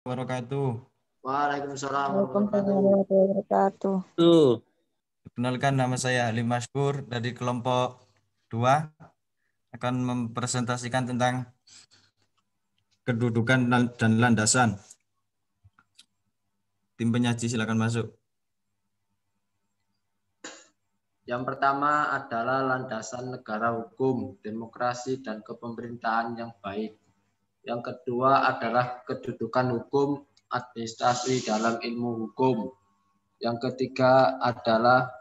Wabarakatuh. Waalaikumsalam warahmatullahi Waalaikumsalam wabarakatuh. warahmatullahi wabarakatuh. Perkenalkan, nama saya Ali Maskur dari kelompok 2 akan mempresentasikan tentang kedudukan dan landasan. Tim penyaji silakan masuk. Yang pertama adalah landasan negara hukum, demokrasi, dan kepemerintahan yang baik. Yang kedua adalah kedudukan hukum administrasi dalam ilmu hukum. Yang ketiga adalah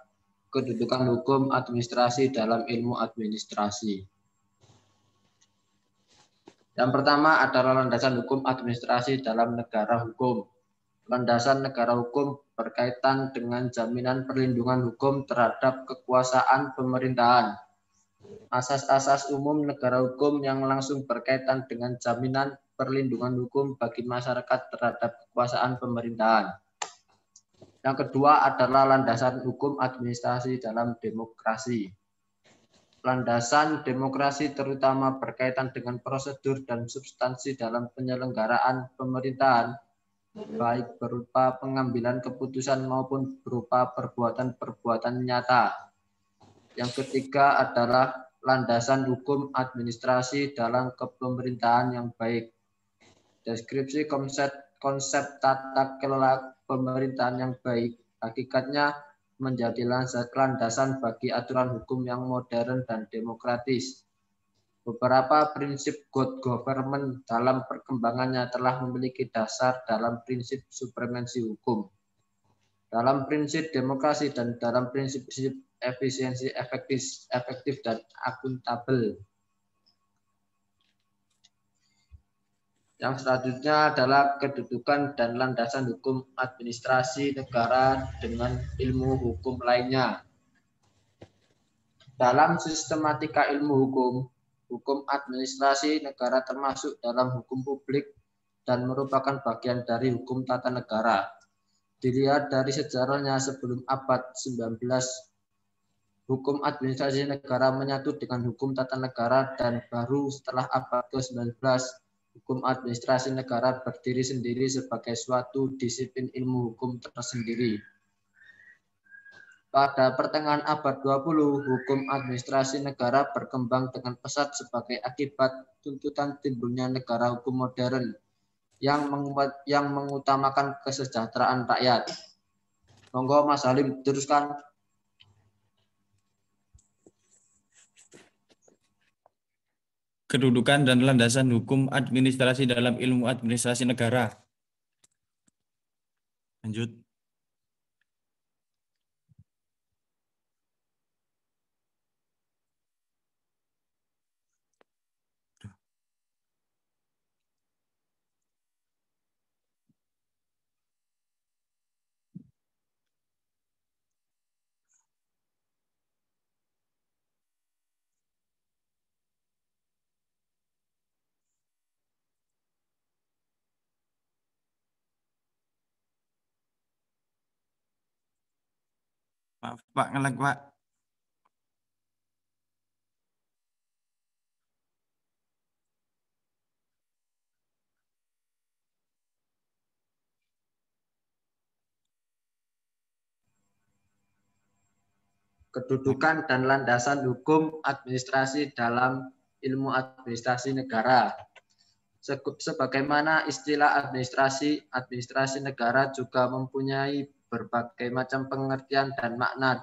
kedudukan hukum administrasi dalam ilmu administrasi. Yang pertama adalah landasan hukum administrasi dalam negara hukum. Landasan negara hukum berkaitan dengan jaminan perlindungan hukum terhadap kekuasaan pemerintahan. Asas-asas umum negara hukum yang langsung berkaitan dengan jaminan perlindungan hukum bagi masyarakat terhadap kekuasaan pemerintahan. Yang kedua adalah landasan hukum administrasi dalam demokrasi. Landasan demokrasi terutama berkaitan dengan prosedur dan substansi dalam penyelenggaraan pemerintahan, baik berupa pengambilan keputusan maupun berupa perbuatan-perbuatan nyata. Yang ketiga adalah landasan hukum administrasi dalam kepemerintahan yang baik. Deskripsi konsep tata kelola pemerintahan yang baik hakikatnya menjadi landasan bagi aturan hukum yang modern dan demokratis. Beberapa prinsip good government dalam perkembangannya telah memiliki dasar dalam prinsip supremasi hukum, dalam prinsip demokrasi, dan dalam prinsip efisiensi efektif dan akuntabel. Yang selanjutnya adalah kedudukan dan landasan hukum administrasi negara dengan ilmu hukum lainnya. Dalam sistematika ilmu hukum, hukum administrasi negara termasuk dalam hukum publik dan merupakan bagian dari hukum tata negara. Dilihat dari sejarahnya sebelum abad 19, hukum administrasi negara menyatu dengan hukum tata negara, dan baru setelah abad ke-19, hukum administrasi negara berdiri sendiri sebagai suatu disiplin ilmu hukum tersendiri. Pada pertengahan abad 20, hukum administrasi negara berkembang dengan pesat sebagai akibat tuntutan timbulnya negara hukum modern yang mengutamakan kesejahteraan rakyat. Monggo Mas Halim teruskan. Kedudukan dan landasan hukum administrasi dalam ilmu administrasi negara. Lanjut. Maaf Pak, ngelag Pak. Kedudukan dan landasan hukum administrasi dalam ilmu administrasi negara. Sebagaimana istilah administrasi negara juga mempunyai berbagai macam pengertian dan makna.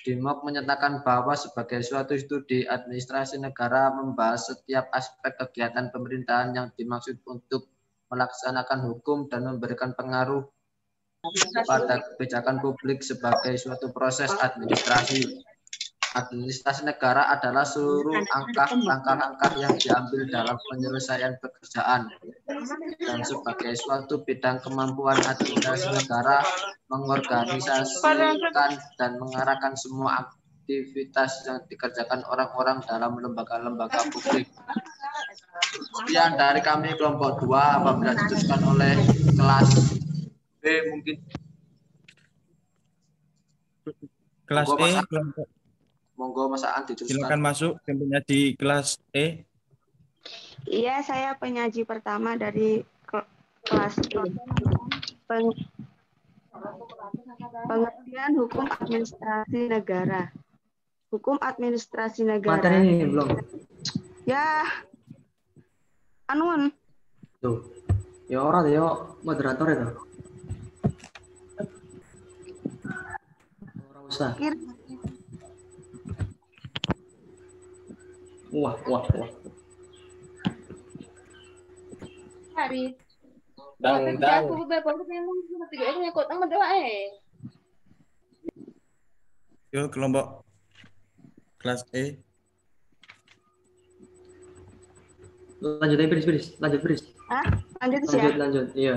Dimok menyatakan bahwa sebagai suatu studi, administrasi negara membahas setiap aspek kegiatan pemerintahan yang dimaksud untuk melaksanakan hukum dan memberikan pengaruh pada kebijakan publik sebagai suatu proses administrasi. Administrasi negara adalah seluruh langkah-langkah yang diambil dalam penyelesaian pekerjaan, dan sebagai suatu bidang kemampuan administrasi negara mengorganisasikan dan mengarahkan semua aktivitas yang dikerjakan orang-orang dalam lembaga-lembaga publik. Sekian dari kami kelompok 2. Apabila diteruskan oleh kelas B mungkin Kelas monggo, E, monggo Mas Aan diteruskan. silakan masuk tentunya di kelas E. Iya, saya penyaji pertama dari Kelas E. Peng- Pengertian hukum administrasi negara. Hukum administrasi Materi negara. ini belum. Ya, anuan. Tuh. Ya orang ya moderator itu. Orang usah. Kir Wah. Hari. Dang. Aku bebas memang tiga itu ngikut sama doa Yuk kelompok kelas E. Lanjut aja, Pris. Lanjut, Pris. lanjut ya. Lanjut. Iya.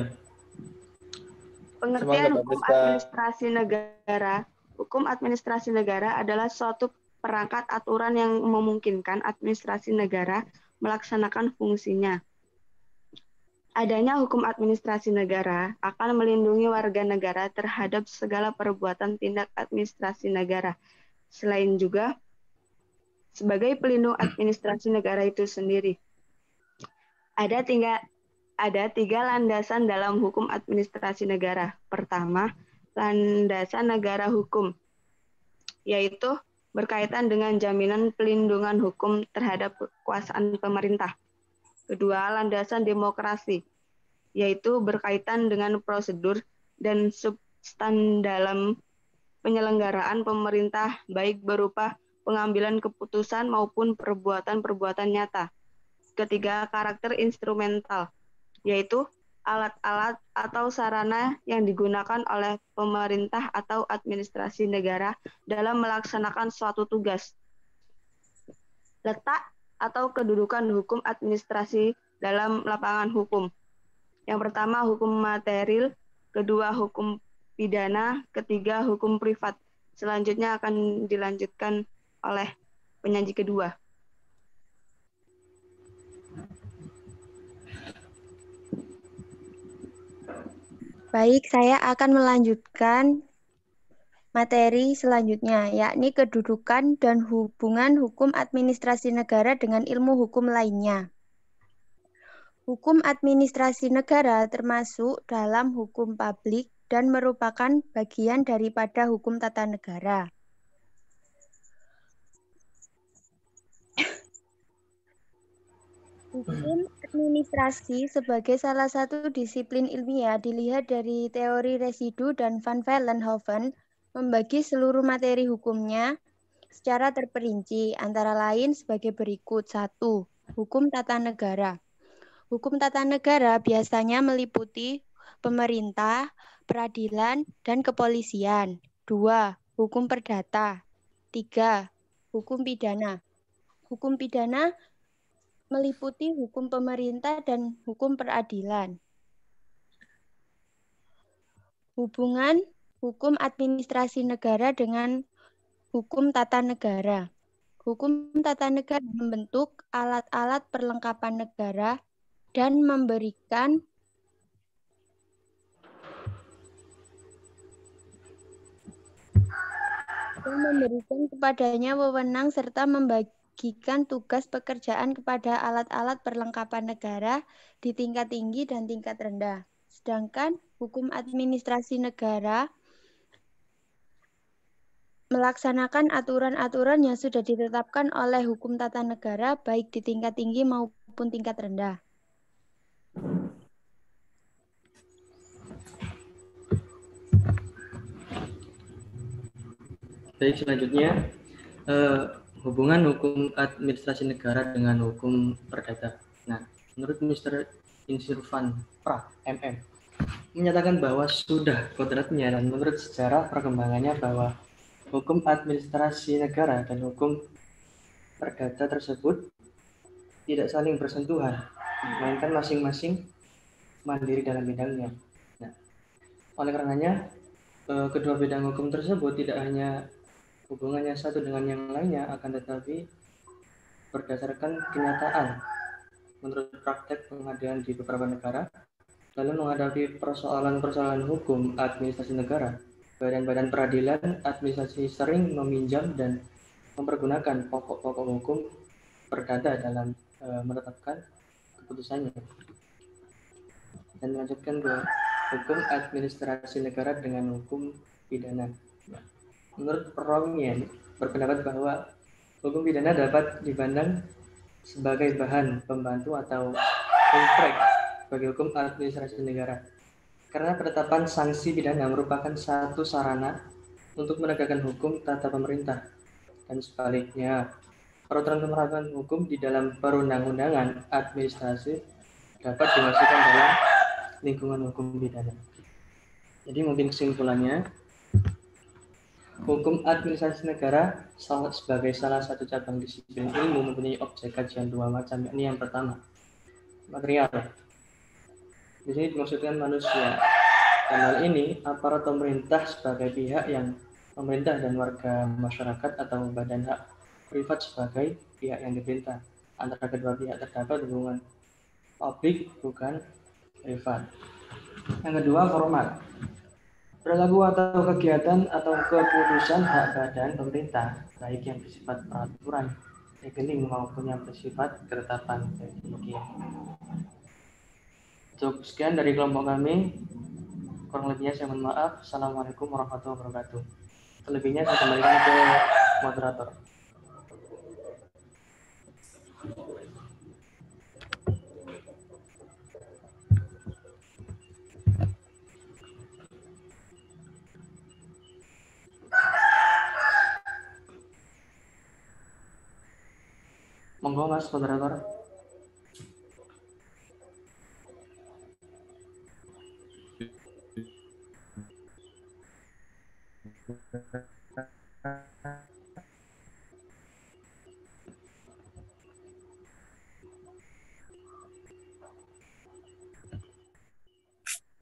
Pengertian Semangat, hukum Bapak. administrasi negara. Hukum administrasi negara adalah suatu perangkat aturan yang memungkinkan administrasi negara melaksanakan fungsinya. Adanya hukum administrasi negara akan melindungi warga negara terhadap segala perbuatan tindak administrasi negara. Selain juga sebagai pelindung administrasi negara itu sendiri. Ada tiga landasan dalam hukum administrasi negara. Pertama, landasan negara hukum, yaitu berkaitan dengan jaminan pelindungan hukum terhadap kekuasaan pemerintah. Kedua, landasan demokrasi, yaitu berkaitan dengan prosedur dan substan dalam penyelenggaraan pemerintah, baik berupa pengambilan keputusan maupun perbuatan-perbuatan nyata. Ketiga, karakter instrumental, yaitu alat-alat atau sarana yang digunakan oleh pemerintah atau administrasi negara dalam melaksanakan suatu tugas. Letak atau kedudukan hukum administrasi dalam lapangan hukum. Yang pertama, hukum material, kedua, hukum pidana, ketiga, hukum privat. Selanjutnya akan dilanjutkan oleh penyaji kedua. Baik, saya akan melanjutkan materi selanjutnya, yakni kedudukan dan hubungan hukum administrasi negara dengan ilmu hukum lainnya. Hukum administrasi negara termasuk dalam hukum publik dan merupakan bagian daripada hukum tata negara. Hukum administrasi sebagai salah satu disiplin ilmiah dilihat dari teori residu dan Van Vollenhoven membagi seluruh materi hukumnya secara terperinci, antara lain sebagai berikut. 1. Hukum tata negara. Hukum tata negara biasanya meliputi pemerintah, peradilan, dan kepolisian. 2. Hukum perdata. 3. Hukum pidana. Hukum pidana meliputi hukum pemerintah dan hukum peradilan. Hubungan hukum administrasi negara dengan hukum tata negara. Hukum tata negara membentuk alat-alat perlengkapan negara dan memberikan kepadanya wewenang serta membagikan tugas pekerjaan kepada alat-alat perlengkapan negara di tingkat tinggi dan tingkat rendah. Sedangkan hukum administrasi negara melaksanakan aturan-aturan yang sudah ditetapkan oleh hukum tata negara baik di tingkat tinggi maupun tingkat rendah. Baik, selanjutnya hubungan hukum administrasi negara dengan hukum perdata. Nah, menurut Mr. Insirvan Pra, MM, menyatakan bahwa sudah kodratnya dan menurut sejarah perkembangannya bahwa hukum administrasi negara dan hukum perdata tersebut tidak saling bersentuhan, melainkan masing-masing mandiri dalam bidangnya. Nah, oleh karenanya, kedua bidang hukum tersebut tidak hanya hubungannya satu dengan yang lainnya, akan tetapi berdasarkan kenyataan menurut praktek pengadilan di beberapa negara. Dalam menghadapi persoalan-persoalan hukum administrasi negara, badan-badan peradilan administrasi sering meminjam dan mempergunakan pokok-pokok hukum perdata dalam menetapkan keputusannya. dan melanjutkan ke hukum administrasi negara dengan hukum pidana. Menurut Rongen berpendapat bahwa hukum pidana dapat dipandang sebagai bahan pembantu atau komplek bagi hukum administrasi negara. Karena penetapan sanksi pidana merupakan satu sarana untuk menegakkan hukum tata pemerintah. Dan sebaliknya, peraturan-peraturan hukum di dalam perundang-undangan administrasi dapat dimasukkan dalam lingkungan hukum pidana. Jadi mungkin kesimpulannya, hukum administrasi negara sebagai salah satu cabang disiplin ilmu mempunyai objek kajian dua macam. Ini yang pertama, material. Di sini dimaksudkan manusia. Dan hal ini aparat pemerintah sebagai pihak yang pemerintah dan warga masyarakat atau badan hak privat sebagai pihak yang diperintah. Antara kedua pihak terdapat hubungan publik bukan privat. Yang kedua, formal. Perilaku atau kegiatan atau keputusan hak badan pemerintah, baik yang bersifat peraturan, rekening maupun yang bersifat ketetapan. Cukup sekian dari kelompok kami. Kurang lebihnya saya mohon maaf. Assalamualaikum warahmatullahi wabarakatuh. Selebihnya saya kembalikan ke moderator. Monggo Mas moderator.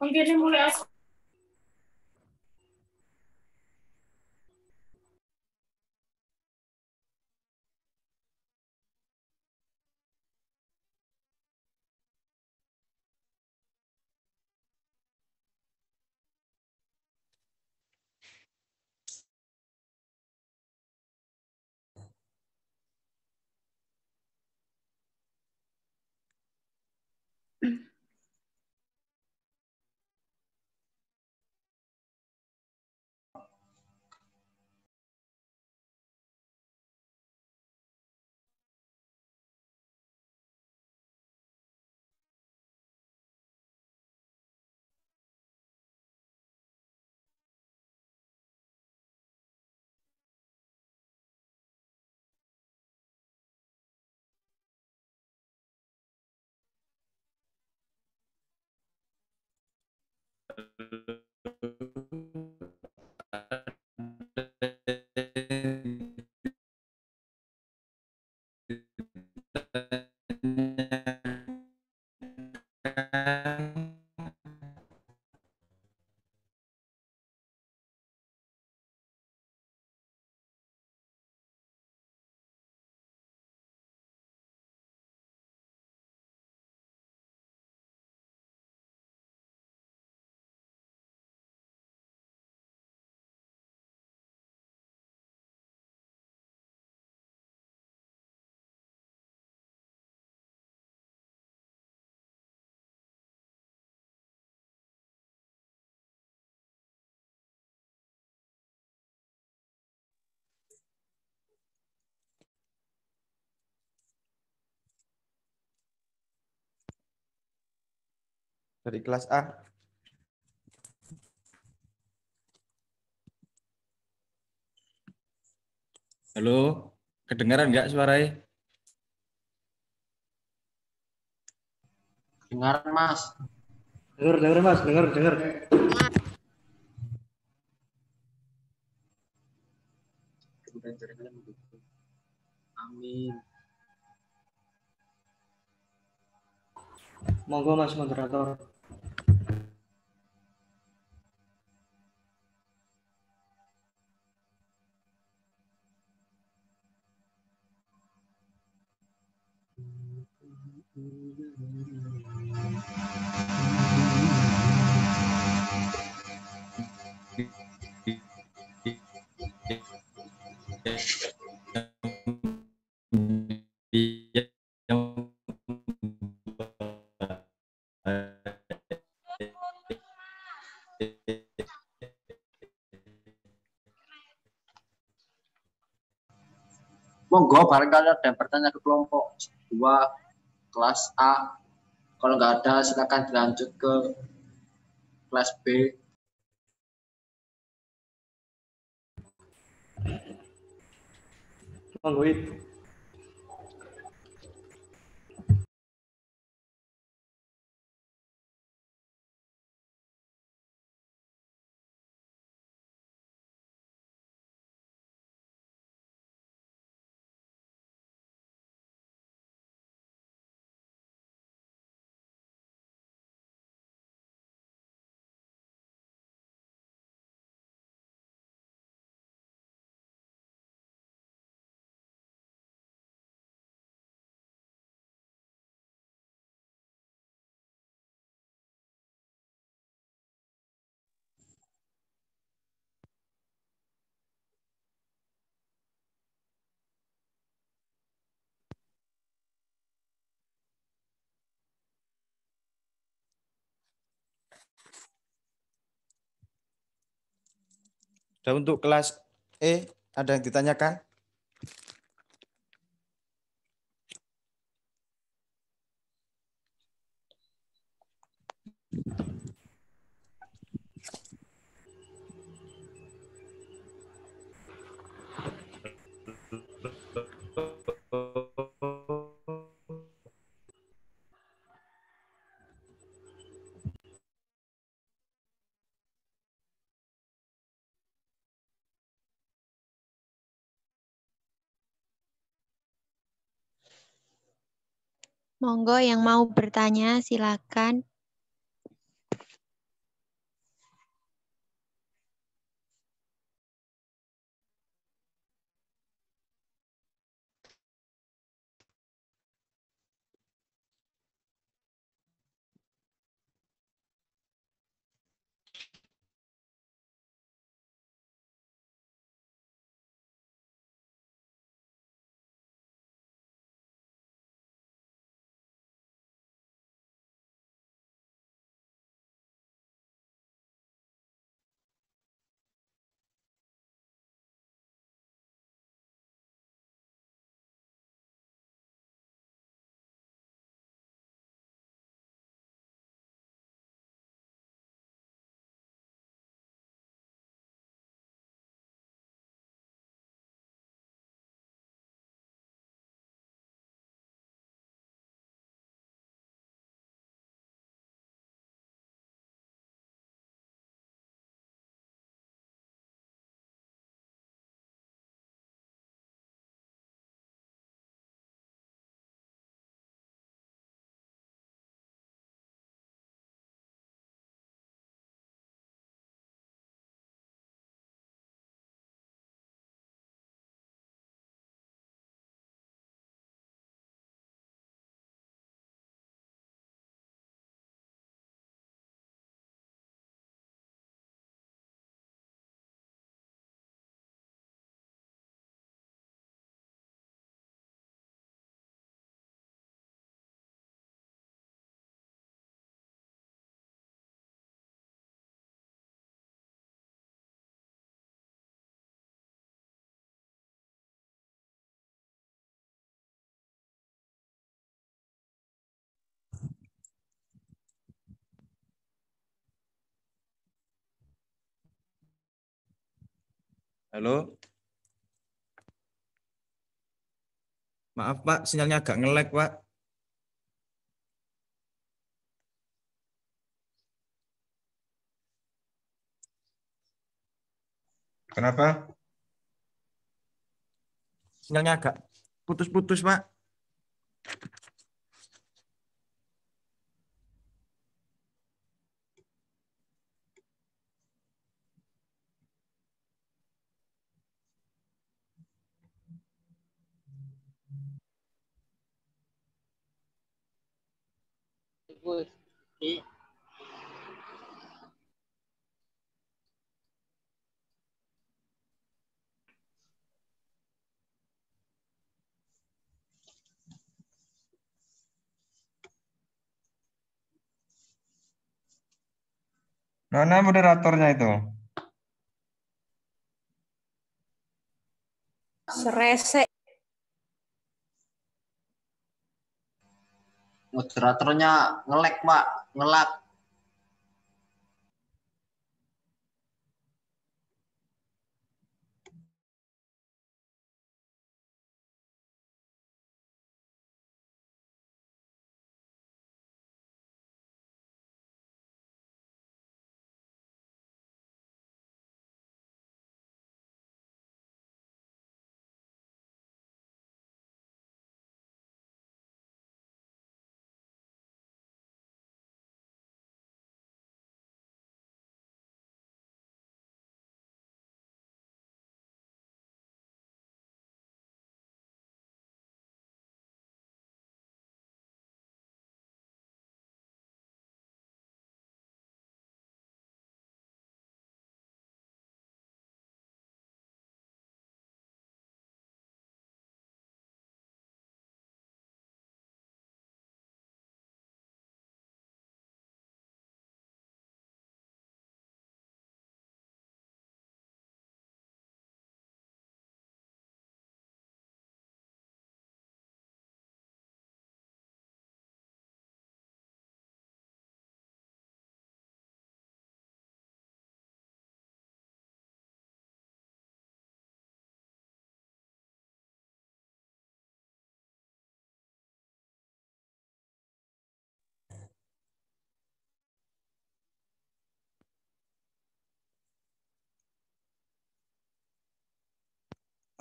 Mungkin mulai aku. Dari kelas A. Halo, kedengaran nggak suaranya? Dengar Mas. Dengar Mas, dengar. Amin. Monggo Mas moderator. Monggo barangkali ada yang bertanya ke kelompok 2 kelas A. Kalau nggak ada silakan dilanjut ke kelas B. Monggo itu. Dan untuk kelas E, ada yang ditanyakan? Monggo yang mau bertanya silakan. Halo? Maaf Pak, sinyalnya agak nge-lag Pak. Kenapa? Sinyalnya agak putus-putus Pak. Mana moderatornya itu? Serese. Moderatornya ngelek, Pak. Ngelak.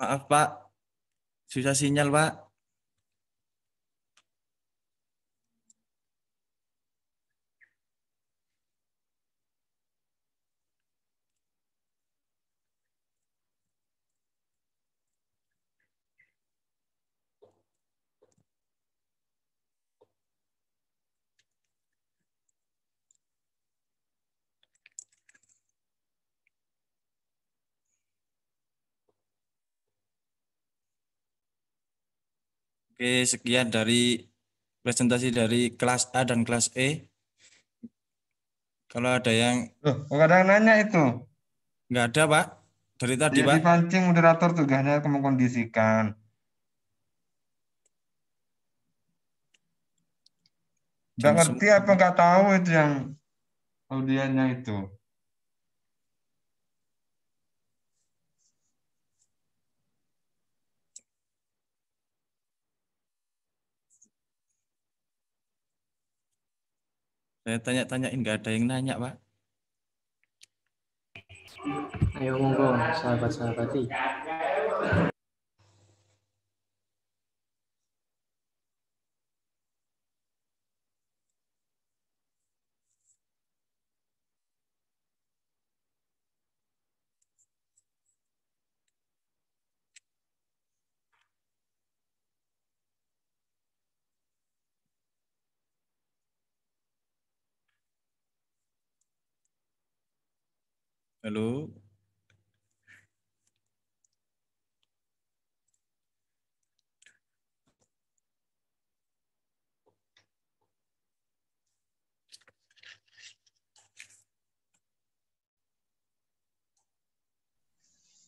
Maaf Pak, susah sinyal Pak. Oke, sekian dari presentasi dari kelas A dan kelas E. Kalau ada yang Loh, kok ada yang nanya itu? nggak ada Pak, dari tadi Ya Pak. dipancing moderator tugasnya mengkondisikan. Nggak Jam ngerti apa nggak tahu itu yang audiennya itu. Saya tanya-tanyain nggak ada yang nanya Pak. Ayo monggo sahabat-sahabati. Halo.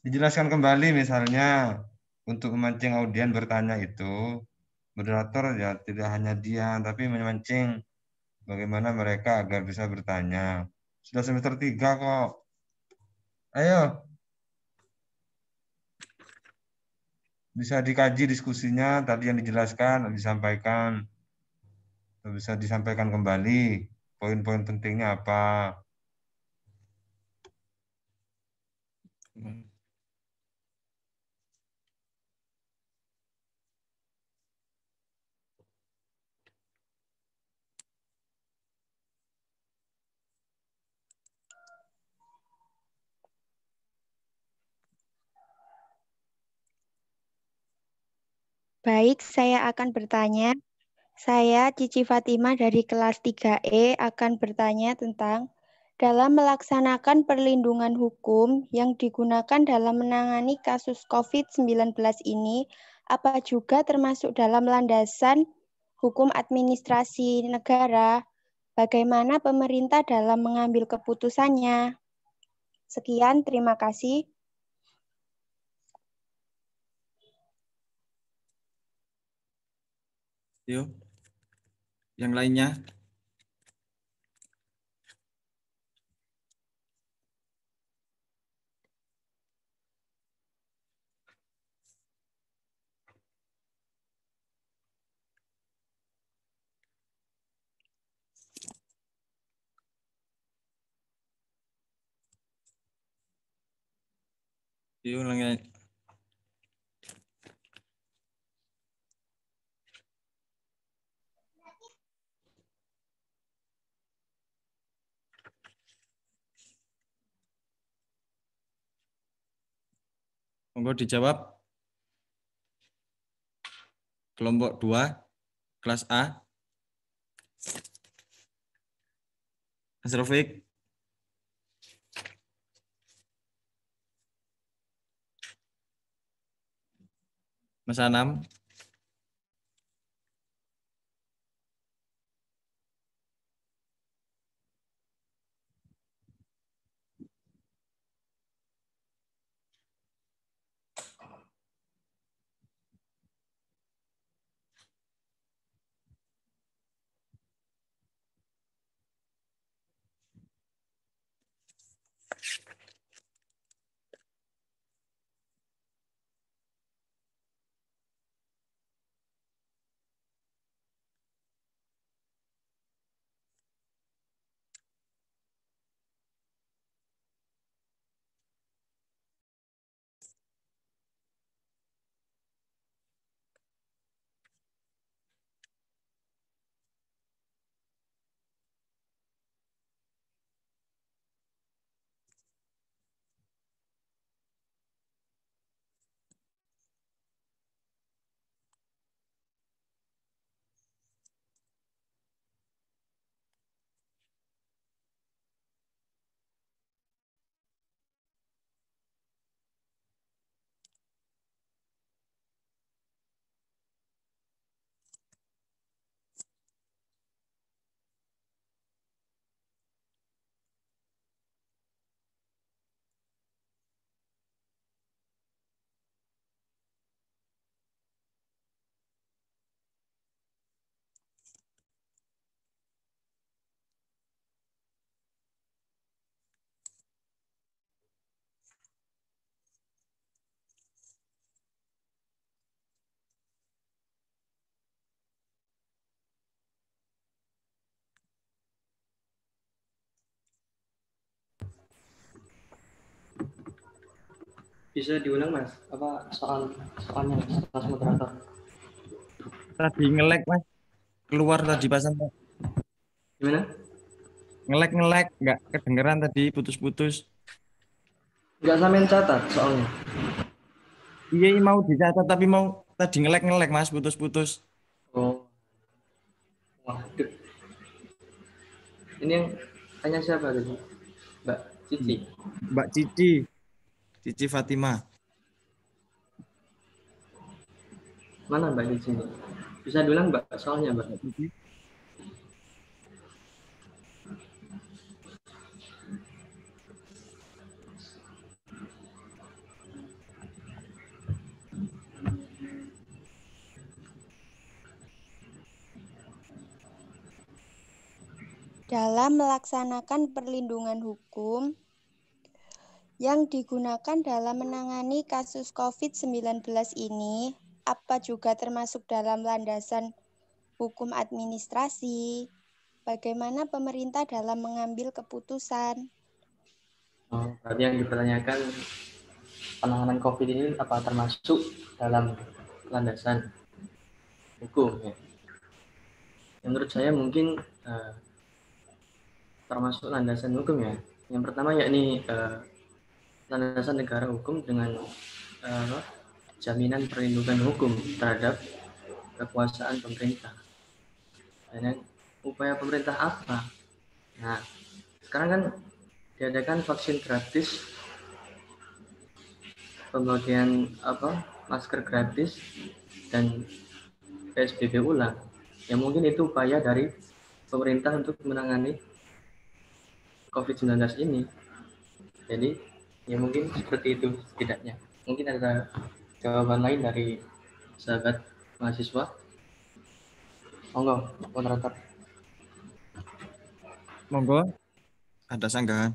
Dijelaskan kembali misalnya untuk memancing audien bertanya itu moderator ya tidak hanya dia tapi memancing bagaimana mereka agar bisa bertanya. Sudah semester 3 kok. Ayo, bisa dikaji diskusinya tadi yang dijelaskan, disampaikan. Bisa disampaikan kembali poin-poin pentingnya apa. Baik, saya akan bertanya. Saya Cici Fatimah dari kelas 3E akan bertanya tentang dalam melaksanakan perlindungan hukum yang digunakan dalam menangani kasus COVID-19 ini, apa juga termasuk dalam landasan hukum administrasi negara? Bagaimana pemerintah dalam mengambil keputusannya? Sekian, terima kasih. Yuk. Yang lainnya. Yuk, ulangi. Monggo dijawab. Kelompok 2, kelas A. Mas Rafiq. Mas Anam. Bisa diulang Mas, apa soalnya Mas moderator? Tadi ngelek, Mas. Keluar tadi pasang. Gimana? Ngelek, nggak kedengeran tadi, putus-putus. Nggak sampean catat soalnya. Iya, mau dicatat tapi mau tadi ngelek, Mas, putus-putus. Oh, waduh. Ini yang tanya siapa tadi? Mbak Cici. Mbak Cici. Cici Fatima. Mana Mbak Cici? Bisa diulang Mbak soalnya Mbak. Mbak Cici. Dalam melaksanakan perlindungan hukum yang digunakan dalam menangani kasus COVID-19 ini, apa juga termasuk dalam landasan hukum administrasi? Bagaimana pemerintah dalam mengambil keputusan? Oh, berarti yang dipertanyakan penanganan COVID ini apa termasuk dalam landasan hukum ya? Menurut saya mungkin termasuk landasan hukum ya. Yang pertama yakni landasan negara hukum dengan jaminan perlindungan hukum terhadap kekuasaan pemerintah. Dan upaya pemerintah apa? Nah, sekarang kan diadakan vaksin gratis, pembagian masker gratis dan PSBB ulang. Ya mungkin itu upaya dari pemerintah untuk menangani COVID-19 ini. Jadi ya mungkin seperti itu setidaknya. Mungkin ada jawaban lain dari sahabat mahasiswa. Monggo, moderator. Monggo, ada sanggahan.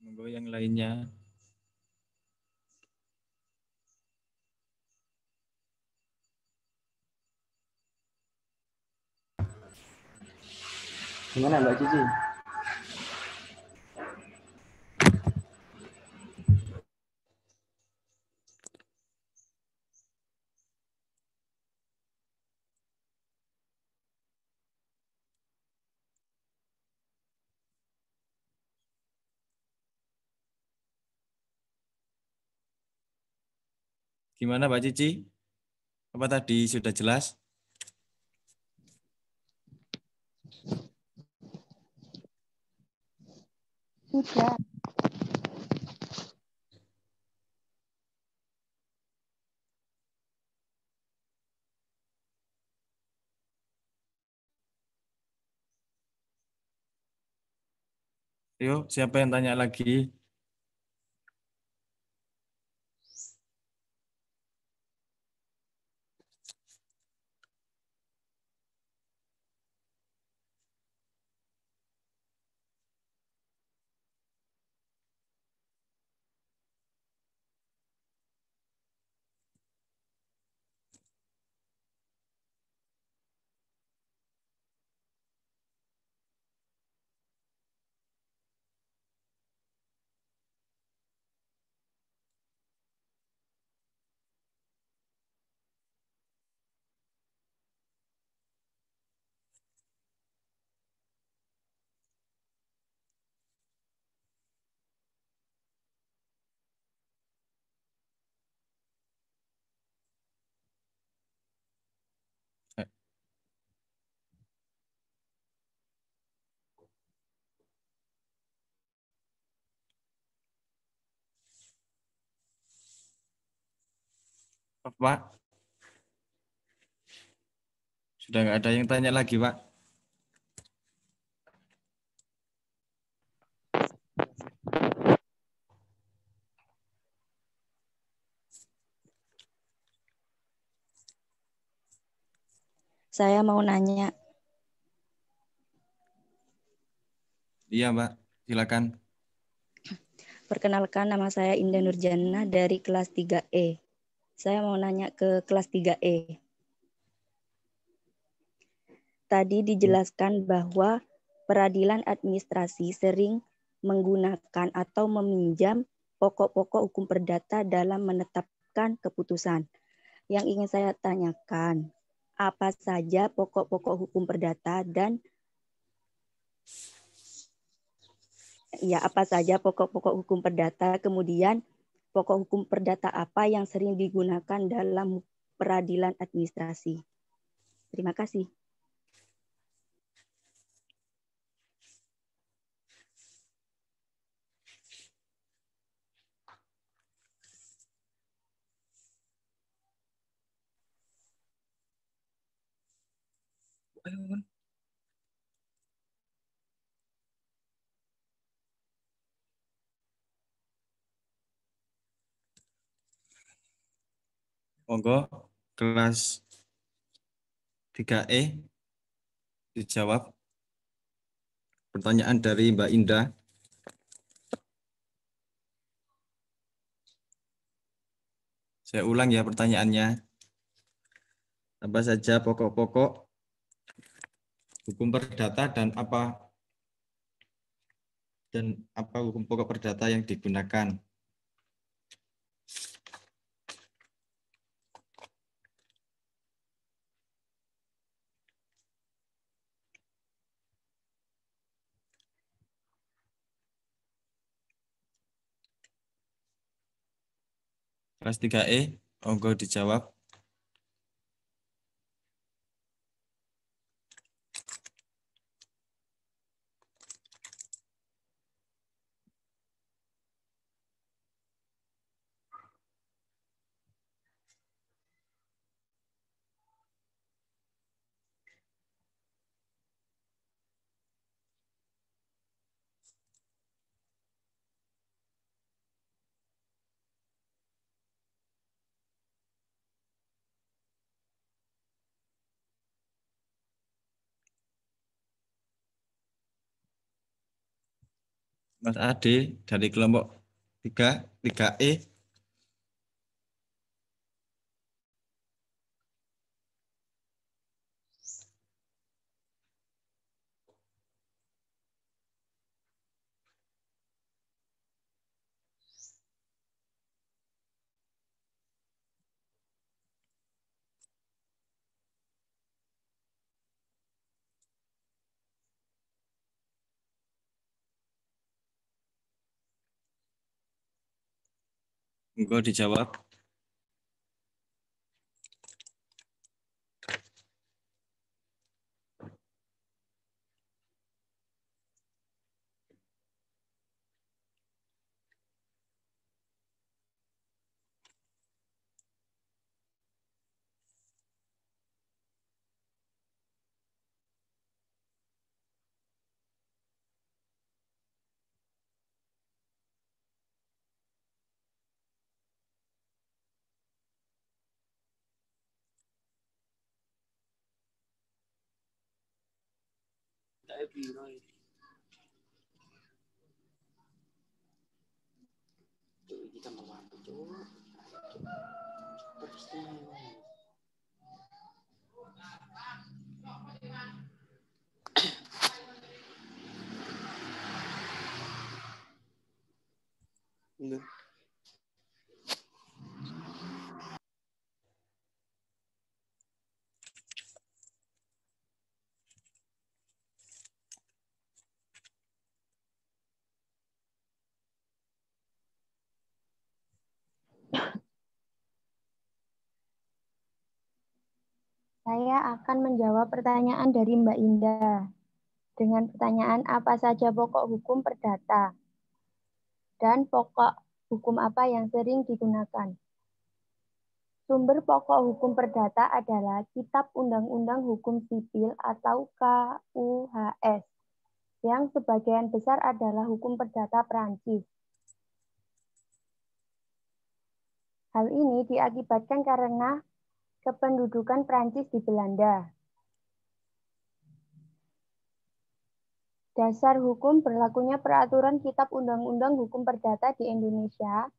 Monggo yang lainnya. Gimana Mbak Cici? Gimana Mbak Cici? Apa tadi sudah jelas? Sudah. Yuk, siapa yang tanya lagi? Pak? Sudah nggak ada yang tanya lagi, Pak? Saya mau nanya. Iya, Mbak. Silakan. Perkenalkan, nama saya Indah Nurjana dari kelas 3E. Saya mau nanya ke kelas 3E. Tadi dijelaskan bahwa peradilan administrasi sering menggunakan atau meminjam pokok-pokok hukum perdata dalam menetapkan keputusan. Yang ingin saya tanyakan, apa saja pokok-pokok hukum perdata dan apa saja pokok-pokok hukum perdata, kemudian pokok hukum perdata apa yang sering digunakan dalam peradilan administrasi. Terima kasih. Monggo, kelas 3E dijawab. Pertanyaan dari Mbak Indah. Saya ulang ya pertanyaannya. Apa saja pokok-pokok hukum perdata dan apa hukum pokok perdata yang digunakan? Kelas 3E, monggo dijawab. Mas Ade dari kelompok 3E. Monggo dijawab. Saya akan menjawab pertanyaan dari Mbak Indah. Dengan pertanyaan apa saja pokok hukum perdata dan pokok hukum apa yang sering digunakan. Sumber pokok hukum perdata adalah Kitab Undang-Undang Hukum Sipil atau KUHS, yang sebagian besar adalah hukum perdata Prancis. Hal ini diakibatkan karena kependudukan Prancis di Belanda. Dasar hukum berlakunya peraturan Kitab Undang-Undang Hukum Perdata di Indonesia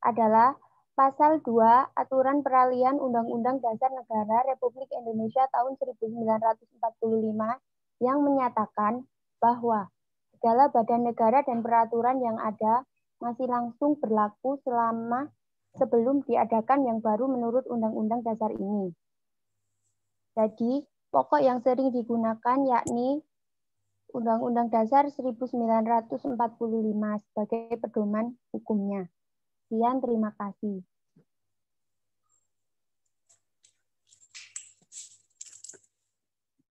adalah Pasal 2 Aturan Peralihan Undang-Undang Dasar Negara Republik Indonesia tahun 1945 yang menyatakan bahwa segala badan negara dan peraturan yang ada masih langsung berlaku selama sebelum diadakan yang baru menurut Undang-Undang Dasar ini. Jadi, pokok yang sering digunakan yakni Undang-Undang Dasar 1945 sebagai pedoman hukumnya. Sekian, terima kasih.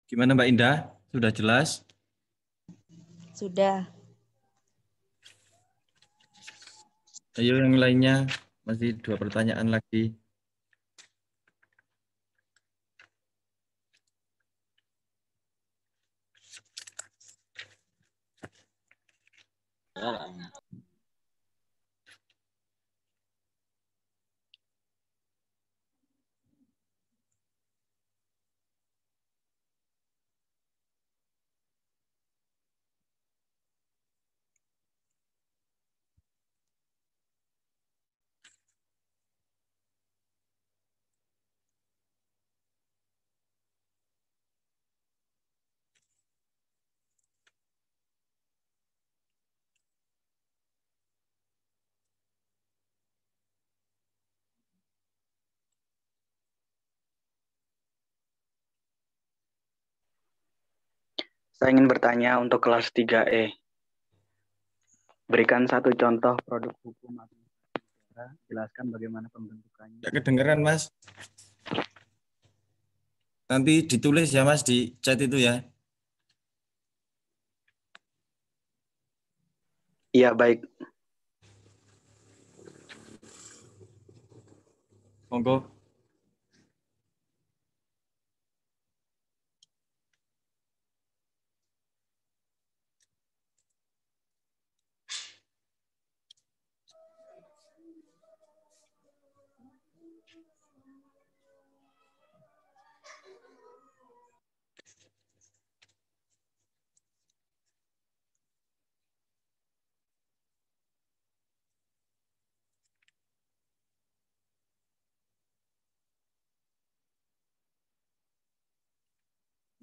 Gimana Mbak Indah? Sudah jelas? Sudah. Ayo yang lainnya, masih 2 pertanyaan lagi. Saya ingin bertanya untuk kelas 3E. Berikan satu contoh produk hukum administrasi negara, jelaskan bagaimana pembentukannya. Nggak kedengeran, Mas. Nanti ditulis ya, Mas, di chat itu ya. Iya, baik. Monggo.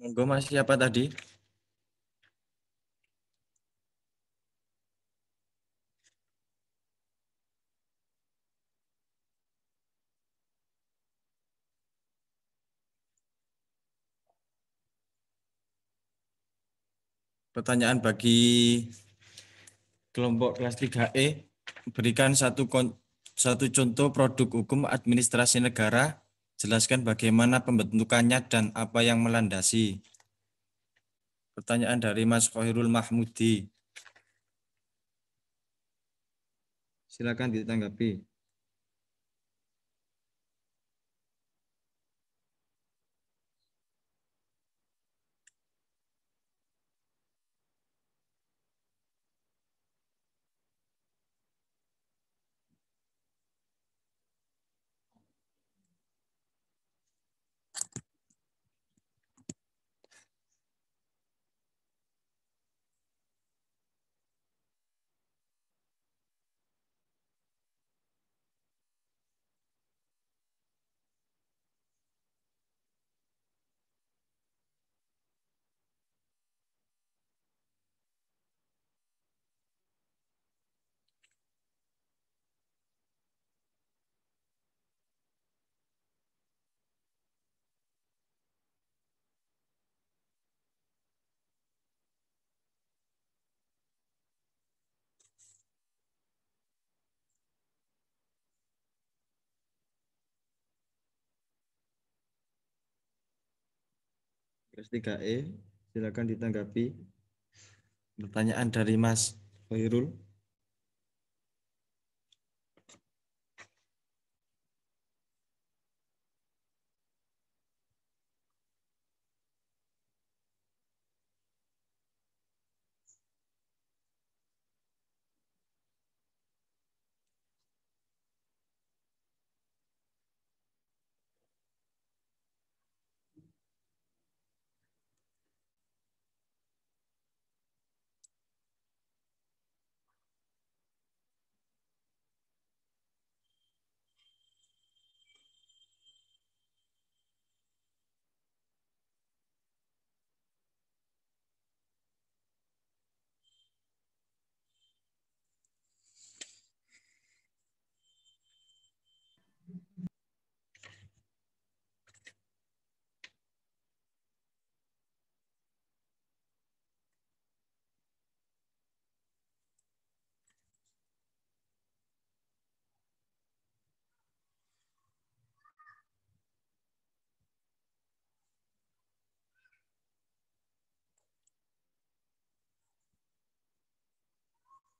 Monggo, Mas, siapa tadi? Pertanyaan bagi kelompok kelas 3E, berikan satu contoh produk hukum administrasi negara, jelaskan bagaimana pembentukannya dan apa yang melandasi. Pertanyaan dari Mas Khoirul Mahmudi. Silakan ditanggapi. Kelas 3E, silakan ditanggapi. Pertanyaan dari Mas Khoirul.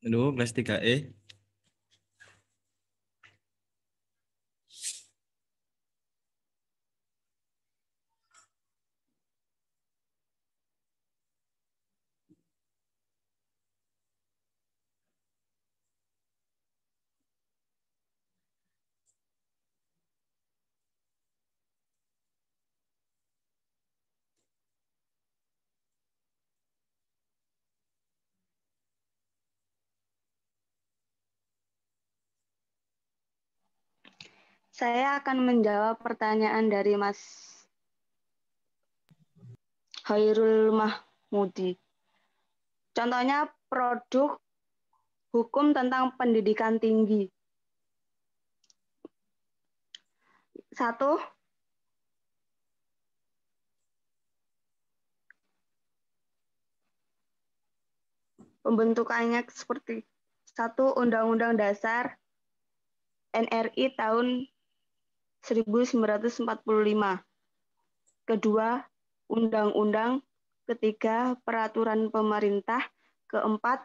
Halo, kelas 3E. Saya akan menjawab pertanyaan dari Mas Khairul Mahmudi. Contohnya produk hukum tentang pendidikan tinggi. 1. Pembentukannya seperti 1. Undang-Undang Dasar NRI tahun 1945. Kedua, undang-undang. Ketiga, peraturan pemerintah. Keempat,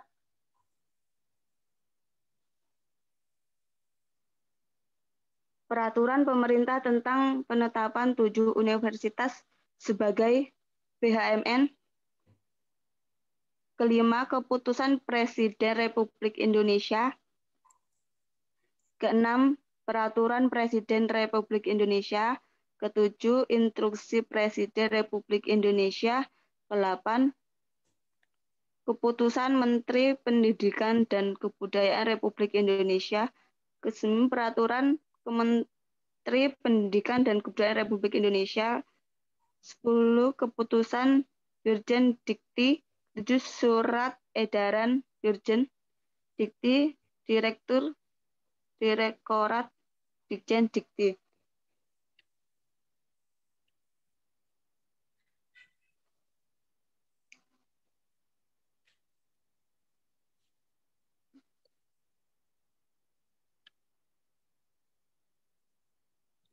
peraturan pemerintah tentang penetapan 7 universitas sebagai BHMN. Kelima, keputusan Presiden Republik Indonesia. Keenam, peraturan Presiden Republik Indonesia. Ketujuh, instruksi Presiden Republik Indonesia. Kedelapan, keputusan Menteri Pendidikan dan Kebudayaan Republik Indonesia. Kesembilan, peraturan Menteri Pendidikan dan Kebudayaan Republik Indonesia. 10, keputusan Dirjen Dikti. 7, surat edaran Dirjen Dikti, Direktorat Dirjen Dikti.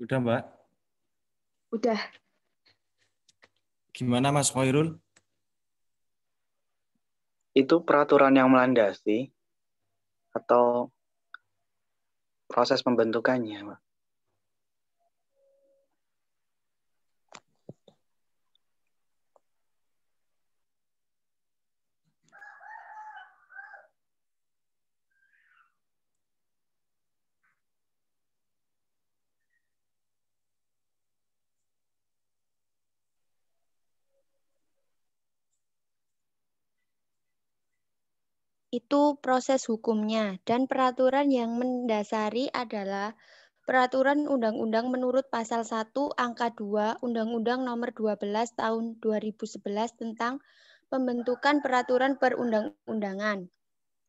Udah, Mbak? Udah. Gimana Mas Khairul? Itu peraturan yang melandasi atau proses pembentukannya, Pak? Itu proses hukumnya, dan peraturan yang mendasari adalah Peraturan Undang-Undang menurut Pasal 1 Angka 2 Undang-Undang Nomor 12 Tahun 2011 tentang Pembentukan Peraturan Perundang-undangan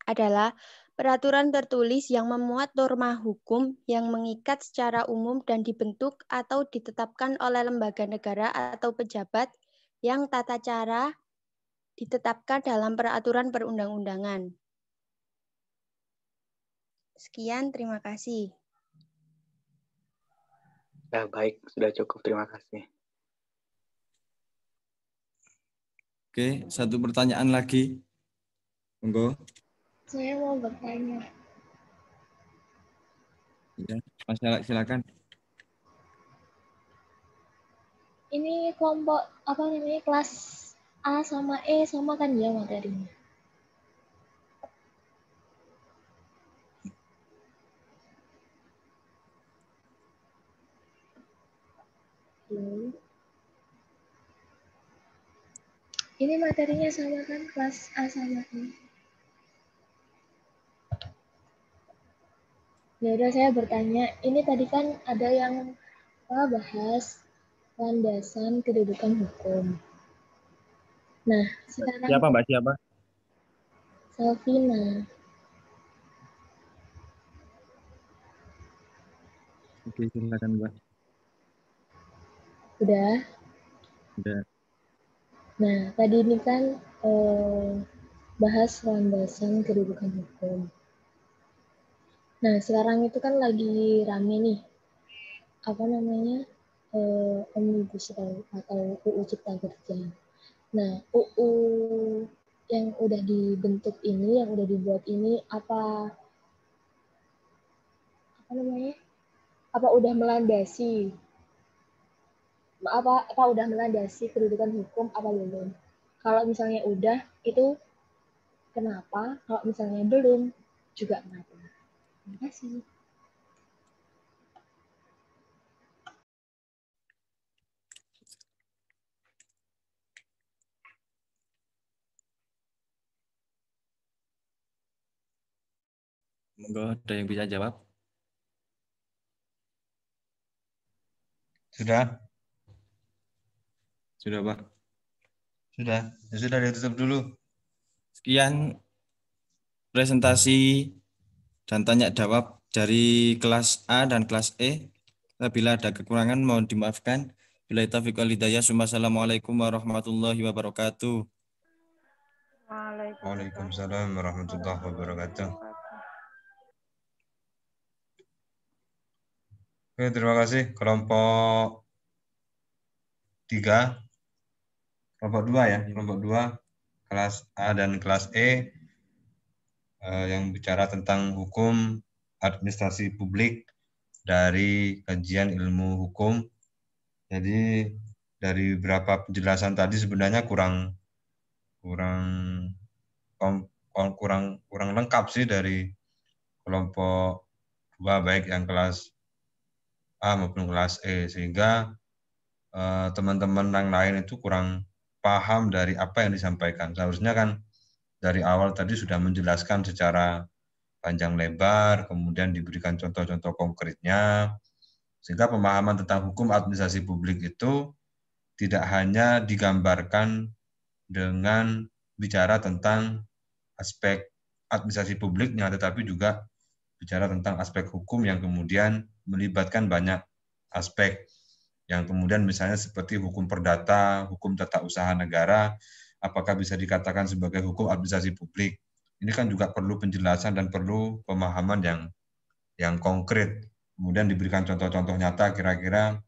adalah peraturan tertulis yang memuat norma hukum yang mengikat secara umum dan dibentuk atau ditetapkan oleh lembaga negara atau pejabat yang tata cara ditetapkan dalam peraturan perundang-undangan. Sekian, terima kasih. Ya, baik, sudah cukup. Terima kasih. Oke, satu pertanyaan lagi. Monggo. Saya mau bertanya. Ya, Mas Jalak, silakan. Ini kelompok apa namanya kelas A sama E sama kan ya materinya? Halo. Ini materinya sama kan kelas A sama E? Ya udah saya bertanya. Ini tadi kan ada yang bahas landasan kedudukan hukum. Nah, sekarang Siapa Mbak? Siapa? Salvina. Oke, silakan Mbak. Udah. Udah. Nah, tadi ini kan bahas landasan kedudukan hukum. Nah, sekarang itu kan lagi rame nih, apa namanya, Omnibus Law atau UU Cipta Kerja. Nah, UU yang udah dibentuk ini, yang udah dibuat ini, apa namanya, apa udah melandasi kedudukan hukum apa belum? Kalau misalnya udah, itu kenapa? Kalau misalnya belum, juga kenapa? Terima kasih. Monggo, ada yang bisa jawab? Sudah? Sudah, Pak. Sudah. Ya sudah, ditutup dulu. Sekian presentasi dan tanya jawab dari kelas A dan kelas E. Apabila ada kekurangan mohon dimaafkan. Billahi taufiq wal hidayah. Wassalamualaikum warahmatullahi wabarakatuh. Waalaikumsalam warahmatullahi wabarakatuh. Oke, terima kasih. Kelompok 3, kelompok 2 ya, kelompok 2, kelas A dan kelas E, yang bicara tentang hukum administrasi publik dari kajian ilmu hukum. Jadi dari beberapa penjelasan tadi sebenarnya kurang lengkap sih dari kelompok 2 baik yang kelas A maupun kelas E, sehingga teman-teman yang lain itu kurang paham dari apa yang disampaikan. Seharusnya kan dari awal tadi sudah menjelaskan secara panjang lebar, kemudian diberikan contoh-contoh konkretnya, sehingga pemahaman tentang hukum administrasi publik itu tidak hanya digambarkan dengan bicara tentang aspek administrasi publiknya, tetapi juga bicara tentang aspek hukum yang kemudian melibatkan banyak aspek, yang kemudian misalnya seperti hukum perdata, hukum tata usaha negara, apakah bisa dikatakan sebagai hukum administrasi publik. Ini kan juga perlu penjelasan dan perlu pemahaman yang konkret. Kemudian diberikan contoh-contoh nyata, kira-kira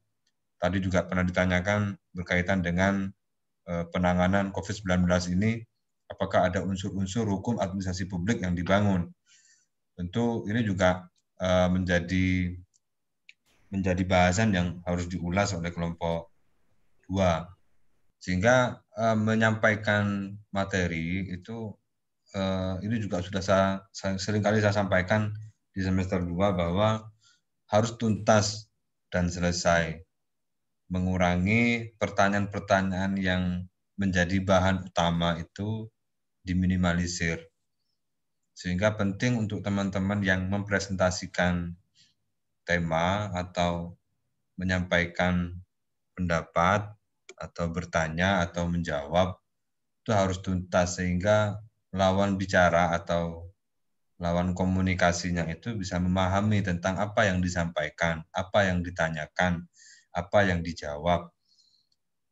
tadi juga pernah ditanyakan berkaitan dengan penanganan COVID-19 ini, apakah ada unsur-unsur hukum administrasi publik yang dibangun. Tentu ini juga menjadi bahasan yang harus diulas oleh kelompok 2. Sehingga menyampaikan materi itu ini juga sudah seringkali saya sampaikan di semester 2 bahwa harus tuntas dan selesai, mengurangi pertanyaan-pertanyaan yang menjadi bahan utama itu diminimalisir. Sehingga penting untuk teman-teman yang mempresentasikan tema atau menyampaikan pendapat atau bertanya atau menjawab itu harus tuntas, sehingga lawan bicara atau lawan komunikasinya itu bisa memahami tentang apa yang disampaikan, apa yang ditanyakan, apa yang dijawab,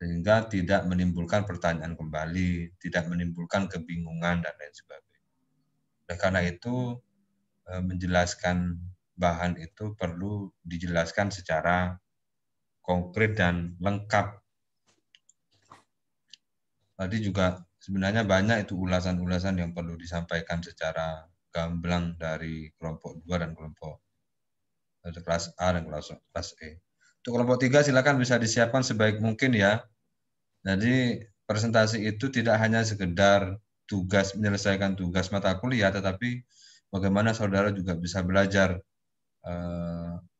sehingga tidak menimbulkan pertanyaan kembali, tidak menimbulkan kebingungan dan lain sebagainya. Oleh karena itu menjelaskan bahan itu perlu dijelaskan secara konkret dan lengkap. Tadi juga sebenarnya banyak itu ulasan-ulasan yang perlu disampaikan secara gamblang dari kelompok 2 dan kelompok kelas A dan kelas E. Untuk kelompok 3 silakan bisa disiapkan sebaik mungkin ya. Jadi presentasi itu tidak hanya sekedar tugas menyelesaikan tugas mata kuliah, tetapi bagaimana saudara juga bisa belajar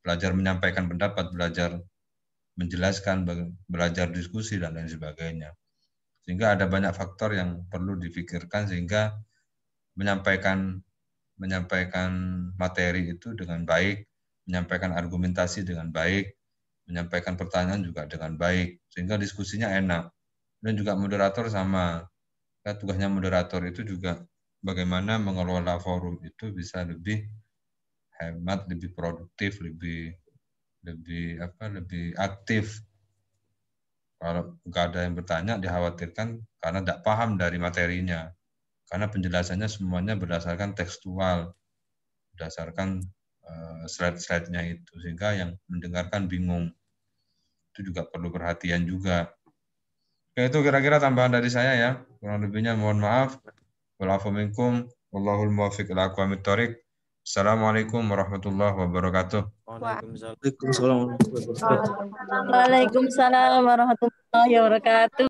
menyampaikan pendapat, belajar menjelaskan, belajar diskusi dan lain sebagainya. Sehingga ada banyak faktor yang perlu dipikirkan sehingga menyampaikan materi itu dengan baik, menyampaikan argumentasi dengan baik, menyampaikan pertanyaan juga dengan baik, sehingga diskusinya enak. Dan juga moderator sama, ya, tugasnya moderator itu juga bagaimana mengelola forum itu bisa lebih hemat, lebih produktif, lebih aktif. Kalau nggak ada yang bertanya, dikhawatirkan karena tidak paham dari materinya. Karena penjelasannya semuanya berdasarkan tekstual, berdasarkan slide-slide-nya itu, sehingga yang mendengarkan bingung. Itu juga perlu perhatian juga. Oke, itu kira-kira tambahan dari saya ya. Kurang lebihnya mohon maaf. Wa'alaikum minkum. Wallahul muwaffiq ila aqwamit thoriq. Assalamualaikum warahmatullahi wabarakatuh. Waalaikumsalam warahmatullahi wabarakatuh.